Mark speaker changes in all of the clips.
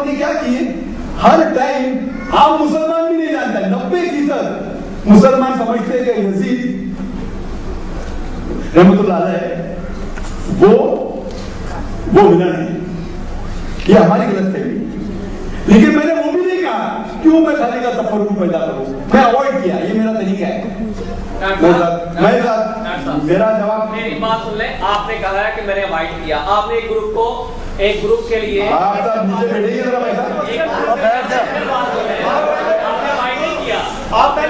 Speaker 1: نے کیا کیے، ہر ٹائم عام مسلمان بھی نہیں جانتا، 90% مسلمان سمجھتے کہ یزید رحمت اللہ علیہ وہ ولن ہے، یہ ہماری غلط ہے۔ لیکن میں نے وہ بھی نہیں کہا کیوں میں خالی کا تفرق پیدا کروں، میں اوائڈ کیا، یہ میرا طریقہ ہے۔ میرا جواب،
Speaker 2: میری بات سن لیں، آپ نے کہا ہے کہ میں نے اوائڈ کیا، آپ نے ایک گروپ کے لیے آپ نے اوائڈ نہیں کیا، آپ نے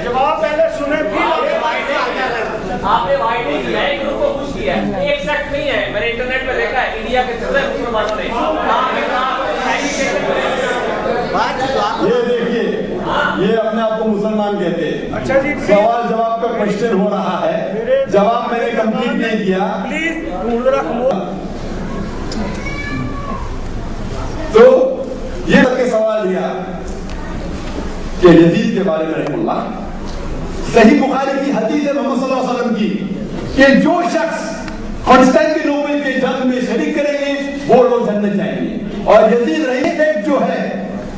Speaker 2: جواب پہلے سنیں، آپ نے اوائڈ نہیں کیا، ایک گروپ کو خوش کیا ہے، ایک سیکٹ نہیں ہے، میں نے انٹرنیٹ پہ دیکھا ہے، انڈیا کے سب مسلمانوں نے یہ دیکھیے،
Speaker 1: یہ اپنے آپ کو مسلمان کہتے ہیں۔ سوال جواب کا کوشچن ہو رہا ہے، جواب میں نے کمپلیٹ نہیں کیا۔ تو یہ سوال لیا کہ یزید کے بارے میں رحمہ اللہ، صحیح بخاری کی حدیث ہے محمد صلی اللہ علیہ وسلم کی کہ جو شخص قسطنطنیہ نوبل کے جنگ میں شریک کریں گے وہ لوگ جنت جائیں گے۔ اور یزید رہی سیکٹ جو ہے،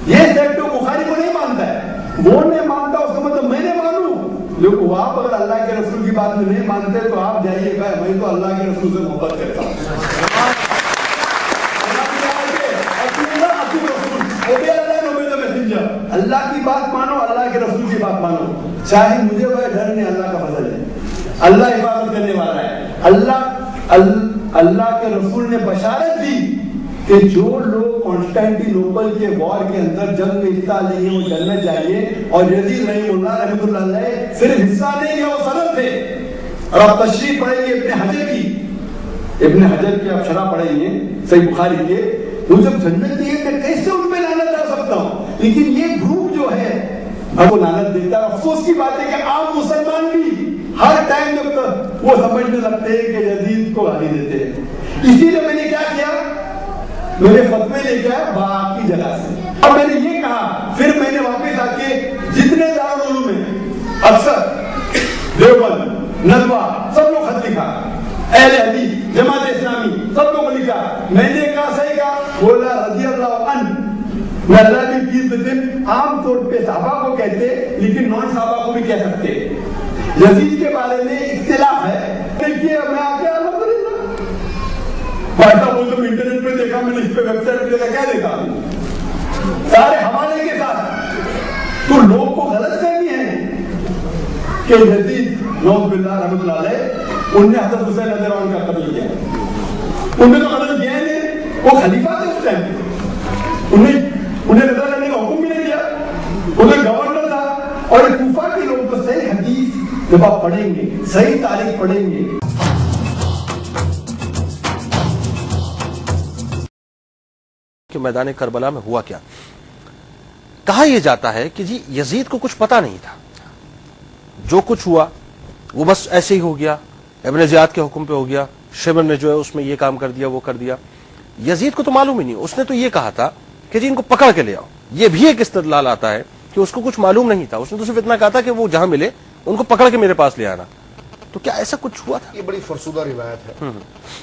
Speaker 1: یہ سیکٹ بخاری کو نہیں مانتا ہے، وہ نہیں مانتا، اس کا مطلب میں نے مانوں، لیکن آپ اگر اللہ کے رسول کی بات میں نہیں مانتے تو آپ جائیے گا، میں تو اللہ کے رسول سے محبت کرتا ہوں۔ اللہ کی بات مانو، اللہ کے رسول کی بات مانو، چاہے مجھے وہ ڈر نہیں، اللہ کا فضل ہے، اللہ حفاظت کرنے والا ہے۔ اللہ کے رسول نے بشارت دی کہ جو لوگ قسطنطنیہ نوبل کے وار کے اندر جنگ میں حصہ لیں گے وہ جنت جائیں گے۔ اور یزید رحمہ اللہ رحمۃ اللہ علیہ صرف حصہ نہیں لیا، وہ سند تھے۔ اور آپ تشریح پڑھیں گے ابن حجر کی آپ شرح پڑھیں گے صحیح بخاری کے، وہ جب جنت دیے کہ کیسے ان پہ لعنت ڈال سکتا ہوں، لیکن یہ گروپ جو ہے وہ لعنت دیتا ہے۔ افسوس کی بات ہے کہ عام مسلمان بھی ہر ٹائم جب تک وہ سمجھنے لگتے ہیں کہ یزید کو گالی دیتے ہیں۔ اسی لیے میں نے کیا کیا، میں نے فتوے لے کے باقی جگہ سے، اور میں نے یہ کہا، پھر میں نے واپس آ کے جتنے دارالعلوم میں اکثر دیوبند ندوہ سب لوگ خط لکھا، اہل حدیث جماعت اسلامی سب لوگ لکھا، میں نے کہا صحیح کہا، بولا رضی اللہ عنہ، میں اللہ بھی پیس دیتے، عام طور پہ صحابہ کو کہتے لیکن نان صحابہ کو بھی کہہ سکتے۔ یزید کے بارے میں اختلاف ہے، دیکھیے میں آ کے الحمدللہ بولتا ہوں، انٹرنیٹ پہ دیکھا، میں نے اس پہ ویب سائٹ پہ دیکھا، کیا دیکھا سارے حوالے کے ساتھ، تو لوگ کو غلط فہمی ہے کہ یزید نعوذ باللہ رحمۃ اللہ علیہ ان نے حضرت حسین رضی اللہ عنہ کا قتل کیا، ان نے تو قتل کیا نہیں، وہ خلیفہ تھے اس ٹائم، انہیں قتل کرنے کا حکم بھی نہیں دیا، انہیں گورنر تھا۔ اور کوفہ کے لوگ تو صحیح حدیث جب آپ پڑھیں گے، صحیح تاریخ پڑھیں گے،
Speaker 3: کہ میدان کربلا میں ہوا کیا، کہا یہ جاتا ہے کہ جی یزید کو کچھ پتا نہیں تھا، جو کچھ ہوا وہ بس ایسے ہی ہو گیا، ابن زیاد کے حکم پہ ہو گیا، شمر نے جو ہے اس میں یہ کام کر دیا وہ کر دیا، یزید کو تو معلوم ہی نہیں، اس نے تو یہ کہا تھا کہ جی ان کو پکڑ کے لے آؤ۔ یہ بھی ایک استدلال آتا ہے کہ اس کو کچھ معلوم نہیں تھا، اس نے تو صرف اتنا کہا تھا کہ وہ جہاں ملے ان کو پکڑ کے میرے پاس لے آنا۔ تو کیا ایسا کچھ ہوا تھا؟
Speaker 4: یہ بڑی فرسودہ روایت ہے،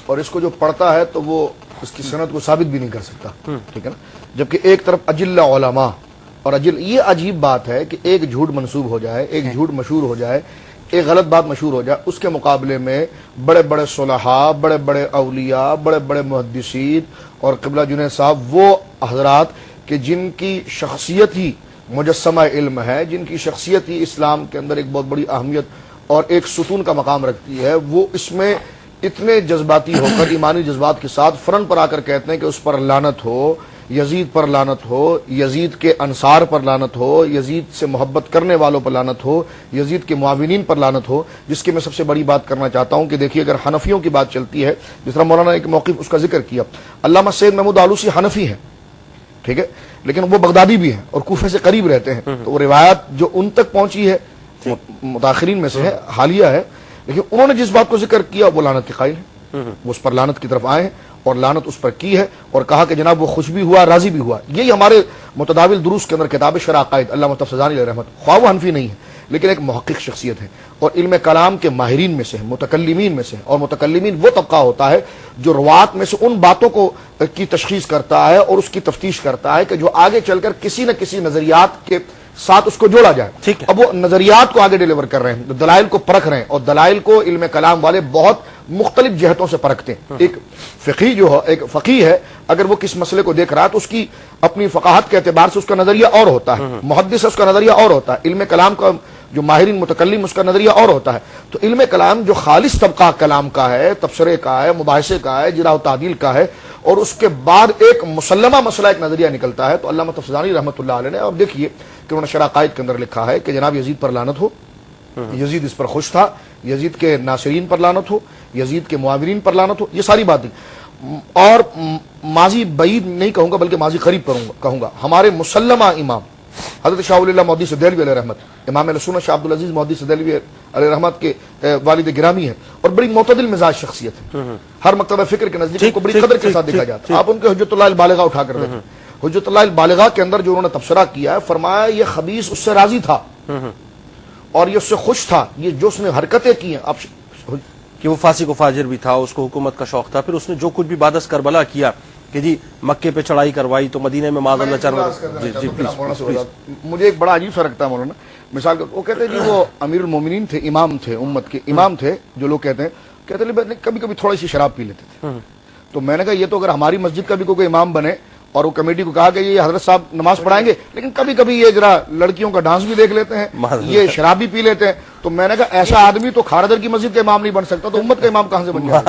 Speaker 4: اور اس کو جو پڑھتا ہے تو وہ اس کی سند کو ثابت بھی نہیں کر سکتا، ٹھیک ہے نا۔ جبکہ ایک طرف اجل علماء اور یہ عجیب بات ہے کہ ایک جھوٹ منسوب ہو جائے، ایک جھوٹ مشہور ہو جائے، ایک غلط بات مشہور ہو جائے، اس کے مقابلے میں بڑے بڑے صلحاء، بڑے بڑے اولیاء، بڑے بڑے محدثین اور قبلہ جنید صاحب، وہ حضرات کہ جن کی شخصیت ہی مجسمہ علم ہے، جن کی شخصیت ہی اسلام کے اندر ایک بہت بڑی اہمیت اور ایک ستون کا مقام رکھتی ہے، وہ اس میں اتنے جذباتی ہو کر ایمانی جذبات کے ساتھ فرنٹ پر آ کر کہتے ہیں کہ اس پر لعنت ہو، یزید پر لعنت ہو، یزید کے انصار پر لعنت ہو، یزید سے محبت کرنے والوں پر لعنت ہو، یزید کے معاونین پر لعنت ہو۔ جس کی میں سب سے بڑی بات کرنا چاہتا ہوں کہ دیکھیے اگر حنفیوں کی بات چلتی ہے، جس طرح مولانا نے ایک موقف اس کا ذکر کیا، علامہ سید محمود آلوسی حنفی ہیں، ٹھیک ہے، لیکن وہ بغدادی بھی ہیں اور کوفے سے قریب رہتے ہیں، تو وہ روایت جو ان تک پہنچی ہے متاخرین میں سے ہے، حالیہ ہے، لیکن انہوں نے جس بات کو ذکر کیا وہ لعنت کے قائل ہیں، وہ اس پر لعنت کی طرف آئے ہیں اور لعنت اس پر کی ہے، اور کہا کہ جناب وہ خوش بھی ہوا، راضی بھی ہوا۔ یہی ہمارے متداول دروس کے اندر کتاب شرح عقائد علامہ مصطفی سزانی علیہ رحمت، خواہ وہ حنفی نہیں ہے لیکن ایک محقق شخصیت ہیں اور علم کلام کے ماہرین میں سے ہیں، متکلمین میں سے ہیں، اور متکلمین وہ طبقہ ہوتا ہے جو روات میں سے ان باتوں کو کی تشخیص کرتا ہے اور اس کی تفتیش کرتا ہے کہ جو آگے چل کر کسی نہ کسی نظریات کے ساتھ اس کو جوڑا جائے.
Speaker 3: ٹھیک ہے.
Speaker 4: اب وہ نظریات کو آگے ڈیلیور کر رہے ہیں، دلائل کو پرکھ رہے ہیں، اور دلائل کو علم کلام والے بہت مختلف جہتوں سے پرکھتے ہیں. ایک فقی جو ہے، ایک فقی ہے، اگر وہ کس مسئلے کو دیکھ رہا ہے تو اس کی اپنی فقاہت کے اعتبار سے اس کا نظریہ اور ہوتا ہے، محدث ہے اس کا نظریہ اور ہوتا ہے، علم کلام کا جو ماہرین متکلم اس کا نظریہ اور ہوتا ہے. تو علم کلام جو خالص طبقہ کلام کا ہے، تبصرے کا ہے، مباحثے کا ہے، جرح و تعدیل کا ہے، اور اس کے بعد ایک مسلمہ مسئلہ ایک نظریہ نکلتا ہے. تو علامہ تفزانی رحمۃ اللہ علیہ نے، اور دیکھیے کہ انہوں نے شرح عقائد کے اندر لکھا ہے کہ جناب یزید پر لعنت ہو، یزید اس پر خوش تھا، یزید کے ناصرین پر لعنت ہو، یزید کے معاورین پر لعنت ہو، یہ ساری باتیں. اور ماضی بعید نہیں کہوں گا بلکہ ماضی قریب کہوں گا، ہمارے مسلمہ امام حضرت شاہ ولی اللہ مودودی دہلوی علیہ رحمت، امام اہل سنت شاہ عبدالعزیز مودودی دہلوی علیہ رحمت کے والد گرامی ہیں اور بڑی معتدل مزاج شخصیت ہے. ہر مکتبہ فکر کے نزدیک ان کو بڑی قدر کے ساتھ دیکھا جاتا ہے. آپ ان کے حجت اللہ البالغہ اٹھا کر دیکھیں، حجت اللہ البالغہ کے اندر جو انہوں نے تبصرہ کیا ہے، فرمایا یہ خبیث اس سے راضی تھا اور یہ اس سے خوش تھا، یہ جو اس نے حرکتیں کی ہیں. اب
Speaker 3: کہ وہ فاسق و فاجر بھی تھا، اس کو حکومت کا شوق تھا، پھر اس نے جو کچھ بھی بعد از کربلا کیا کہ جی مکے پہ چڑھائی کروائی تو مدینے میں معاذ اللہ
Speaker 4: مجھے ایک بڑا عجیب سا لگتا ہے مولانا، مثال وہ کہتے ہیں جی وہ امیر المومنین تھے، امام تھے، امت کے امام تھے، جو لوگ کہتے ہیں کبھی کبھی تھوڑی سی شراب پی لیتے تھے. تو میں نے کہا یہ تو اگر ہماری مسجد کا بھی کوئی امام بنے اور وہ کمیٹی کو کہا کہ یہ حضرت صاحب نماز پڑھائیں گے لیکن کبھی کبھی یہ ذرا لڑکیوں کا ڈانس بھی دیکھ لیتے ہیں، یہ شراب بھی پی لیتے ہیں، تو میں نے کہا ایسا آدمی تو کھارادر کی مسجد کا امام نہیں بن سکتا، تو امت کا امام کہاں سے بن
Speaker 5: جائے؟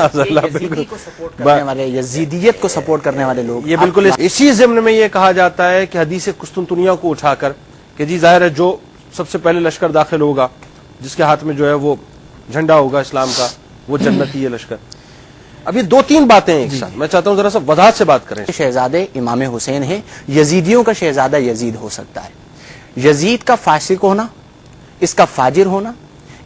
Speaker 5: یزیدیت کو سپورٹ کرنے والے لوگ.
Speaker 3: یہ بالکل اسی ضمن میں یہ کہا جاتا ہے کہ حدیث قسطنطنیہ کو اٹھا کر کہ جی ظاہر ہے جو سب سے پہلے لشکر داخل ہوگا، جس کے ہاتھ میں جو ہے وہ جھنڈا ہوگا اسلام کا، وہ جنتی ہے لشکر. اب یہ دو تین باتیں ایک ساتھ میں چاہتا ہوں ذرا سا وضاحت سے بات کریں.
Speaker 5: شہزادے امام حسین ہیں، یزیدیوں کا شہزادہ یزید ہو سکتا ہے. یزید کا فاسق ہونا، اس کا فاجر ہونا،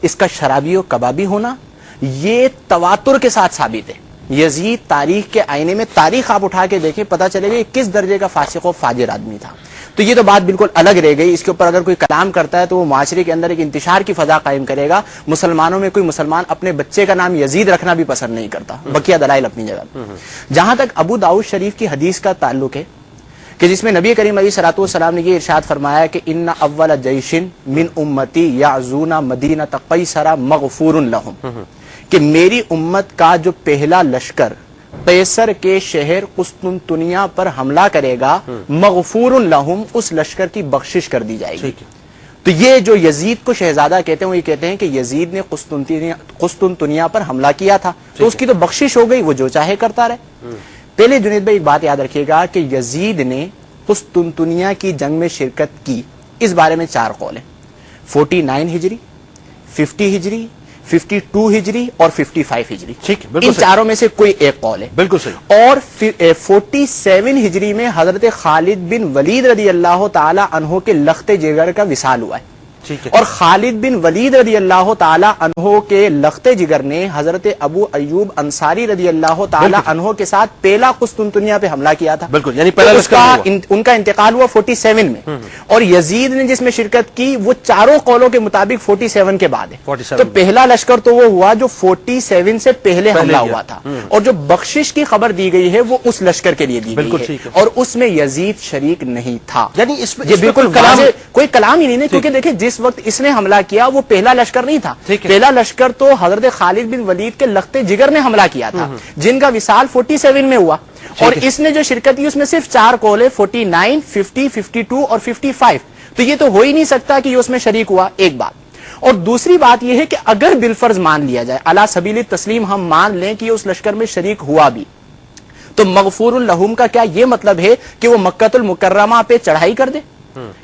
Speaker 5: اس کا شرابی و کبابی ہونا، یہ تواتر کے ساتھ ثابت ہے. یزید تاریخ کے آئینے میں تاریخ آپ اٹھا کے دیکھیں، پتہ چلے گا یہ کس درجے کا فاسق و فاجر آدمی تھا. تو یہ تو بات بالکل الگ رہ گئی. اس کے اوپر اگر کوئی کلام کرتا ہے تو وہ معاشرے کے اندر ایک انتشار کی فضا قائم کرے گا. مسلمانوں میں کوئی مسلمان اپنے بچے کا نام یزید رکھنا بھی پسند نہیں کرتا، بقیہ دلائل اپنی جگہ. جہاں تک ابو داؤد شریف کی حدیث کا تعلق ہے کہ جس میں نبی کریم علیہ الصلوۃ والسلام نے یہ ارشاد فرمایا کہ ان اول جیش من امتی یعزون مدینۃ قیصر مغفور لهم، کہ میری امت کا جو پہلا لشکر قیصر کے شہر قسطنطنیہ پر حملہ کرے گا، مغفور لہم، اس لشکر کی بخشش کر دی جائے گی. تو یہ جو یزید کو شہزادہ کہتے ہیں وہ یہ کہتے ہیں کہ یزید نے قسطنطنیہ پر حملہ کیا تھا تو اس کی تو بخشش ہو گئی، وہ جو چاہے کرتا رہے. پہلے جنید بھائی ایک بات یاد رکھیے گا کہ یزید نے قسطنطنیہ کی جنگ میں شرکت کی، اس بارے میں 4 قول ہیں. 49 ہجری، 50 ہجری، 52 ہجری اور 55 ہجری.
Speaker 3: ٹھیک،
Speaker 5: ان چاروں میں سے کوئی ایک قول ہے.
Speaker 3: بالکل صحیح.
Speaker 5: اور 47 ہجری میں حضرت خالد بن ولید رضی اللہ تعالی عنہ کے لخت جگر کا وصال ہوا ہے. اور خالد بن ولید رضی اللہ تعالی عنہ کے لخت جگر نے حضرت ابو ایوب انصاری رضی اللہ تعالی عنہ کے ساتھ پہلا قسطنطنیہ پہ حملہ کیا تھا.
Speaker 3: بالکل، یعنی پہلا
Speaker 5: ان کا انتقال ہوا 47 میں، اور یزید نے جس میں شرکت کی وہ چاروں قولوں کے مطابق 47 کے بعد ہے. تو پہلا لشکر تو وہ ہوا جو 47 سے پہلے حملہ ہوا تھا، اور جو بخشش کی خبر دی گئی ہے وہ اس لشکر کے لیے دی گئی ہے، اور اس میں یزید شریک نہیں تھا.
Speaker 3: یعنی اس
Speaker 5: یہ بالکل کوئی کلام ہی نہیں ہے، کیونکہ دیکھیں جس وقت اس نے حملہ کیا وہ پہلا لشکر نہیں تھا. پہلا لشکر تو حضرت خالد بن ولید کے لخت جگر نے حملہ کیا تھا، جن کا وصال 47 میں ہوا، اور اس نے جو شرکت کی اس میں صرف 4 قول ہے، 49، 50، 52 اور 55. تو یہ تو ہو ہی نہیں سکتا کہ یہ اس میں شریک ہوا. ایک بات. اور دوسری بات یہ ہے کہ اگر بالفرض مان لیا جائے، علی سبیل التسلیم ہم مان لیں کہ یہ اس لشکر میں شریک ہوا بھی، تو مغفور لہم کا کیا یہ مطلب ہے کہ وہ مکۃ المکرمہ پہ چڑھائی کر دے؟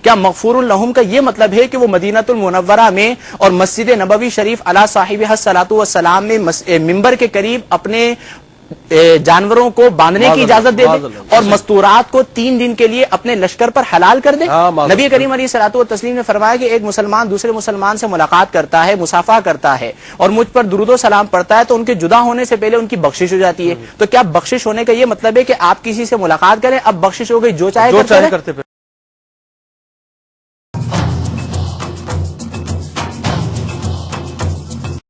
Speaker 5: کیا مغفور لہم کا یہ مطلب ہے کہ وہ مدینۃ المنورہ میں اور مسجد نبوی شریف علی صاحبہ الصلاۃ والسلام میں منبر کے قریب اپنے جانوروں کو باندھنے کی اجازت دے دے اور مستورات کو 3 دن کے لیے اپنے لشکر پر حلال کر دے؟ نبی کریم علیہ الصلوۃ والتسلیم نے فرمایا کہ ایک مسلمان دوسرے مسلمان سے ملاقات کرتا ہے، مصافحہ کرتا ہے اور مجھ پر درود و سلام پڑھتا ہے تو ان کے جدا ہونے سے پہلے ان کی بخشش ہو جاتی ہے. تو کیا بخشش ہونے کا یہ مطلب ہے کہ آپ کسی سے ملاقات کریں اب بخشش ہو گئی جو چاہے کرتے